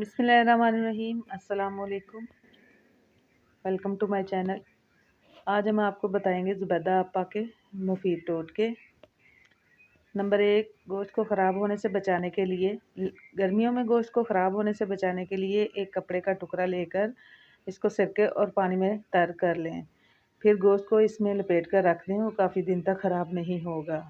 बिस्मिल्लाहिर्रहमानिर्रहीम। अस्सलाम वालेकुम। Welcome to my channel. आज हम आपको बताएंगे ज़ुबैदा आपा के मुफीद टोटके। नंबर 1, गोश्त को ख़राब होने से बचाने के लिए, गर्मियों में गोश्त को ख़राब होने से बचाने के लिए एक कपड़े का टुकड़ा लेकर इसको सिरके और पानी में तर कर लें। फिर गोश्त को इसमें लपेट कर रख दें, वो काफ़ी दिन तक ख़राब नहीं होगा।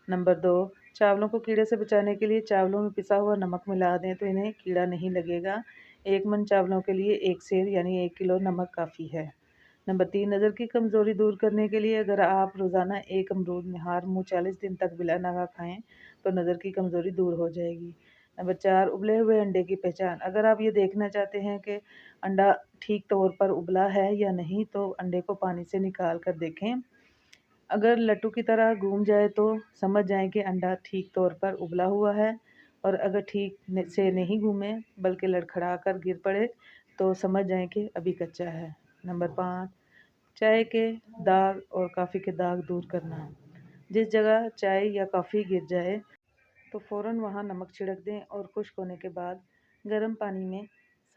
नंबर 2, चावलों को कीड़े से बचाने के लिए चावलों में पिसा हुआ नमक मिला दें तो इन्हें कीड़ा नहीं लगेगा। 1 मन चावलों के लिए 1 सेर यानी 1 किलो नमक काफ़ी है। नंबर 3, नज़र की कमज़ोरी दूर करने के लिए अगर आप रोज़ाना 1 अमरूद निहार मुँह 40 दिन तक बिला नागा खाएं तो नज़र की कमज़ोरी दूर हो जाएगी। नंबर 4, उबले हुए अंडे की पहचान। अगर आप ये देखना चाहते हैं कि अंडा ठीक तौर पर उबला है या नहीं तो अंडे को पानी से निकाल कर देखें। अगर लट्टू की तरह घूम जाए तो समझ जाएं कि अंडा ठीक तौर पर उबला हुआ है, और अगर ठीक से नहीं घूमे बल्कि लड़खड़ा कर गिर पड़े तो समझ जाएं कि अभी कच्चा है। नंबर 5, चाय के दाग और कॉफ़ी के दाग दूर करना। जिस जगह चाय या कॉफ़ी गिर जाए तो फ़ौरन वहाँ नमक छिड़क दें और खुश्क होने के बाद गर्म पानी में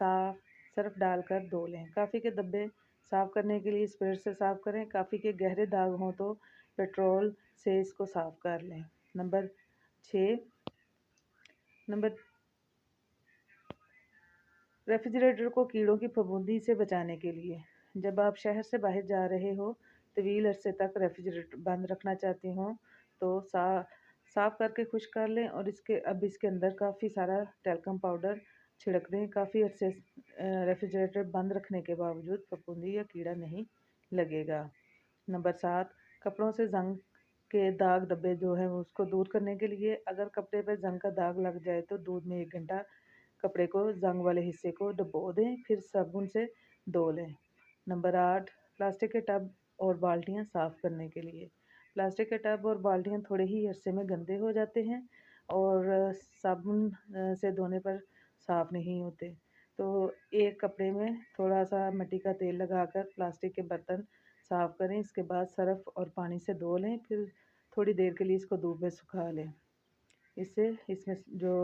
साफ़ सर्फ डालकर धो लें। कॉफ़ी के धब्बे साफ़ करने के लिए स्प्रेड से साफ़ करें। कॉफ़ी के गहरे दाग हों तो पेट्रोल से इसको साफ़ कर लें। नंबर 6, रेफ्रिजरेटर को कीड़ों की फफूंदी से बचाने के लिए, जब आप शहर से बाहर जा रहे हो, तवील अरसे तक रेफ्रिजरेटर बंद रखना चाहते हो तो साफ़ करके खुश्क कर लें और इसके अंदर काफ़ी सारा टैल्कम पाउडर छिड़क दें। काफ़ी अरसे रेफ्रिजरेटर बंद रखने के बावजूद फफूंदी या कीड़ा नहीं लगेगा। नंबर 7, कपड़ों से जंग के दाग धब्बे जो है उसको दूर करने के लिए अगर कपड़े पर जंग का दाग लग जाए तो दूध में 1 घंटा कपड़े को जंग वाले हिस्से को डुबो दें, फिर साबुन से धो लें। नंबर 8, प्लास्टिक के टब और बाल्टियाँ साफ़ करने के लिए। प्लास्टिक के टब और बाल्टियाँ थोड़े ही अरसे में गंदे हो जाते हैं और साबुन से धोने पर साफ़ नहीं होते। तो एक कपड़े में थोड़ा सा मिट्टी का तेल लगाकर प्लास्टिक के बर्तन साफ़ करें। इसके बाद सर्फ़ और पानी से धो लें, फिर थोड़ी देर के लिए इसको धूप में सुखा लें। इससे इसमें जो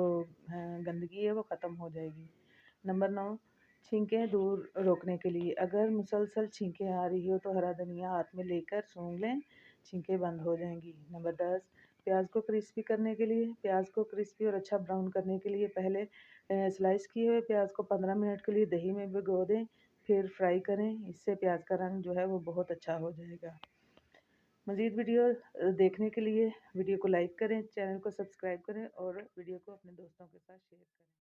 गंदगी है वो ख़त्म हो जाएगी। नंबर 9, छींकें दूर रोकने के लिए अगर मुसलसल छींकें आ रही हो तो हरा धनिया हाथ में लेकर सूंघ लें, छींकें बंद हो जाएंगी। नंबर 10, प्याज को क्रिस्पी करने के लिए, प्याज को क्रिस्पी और अच्छा ब्राउन करने के लिए पहले स्लाइस किए हुए प्याज को 15 मिनट के लिए दही में भिगो दें, फिर फ्राई करें। इससे प्याज का रंग जो है वो बहुत अच्छा हो जाएगा। मज़ीद वीडियो देखने के लिए वीडियो को लाइक करें, चैनल को सब्सक्राइब करें और वीडियो को अपने दोस्तों के साथ शेयर करें।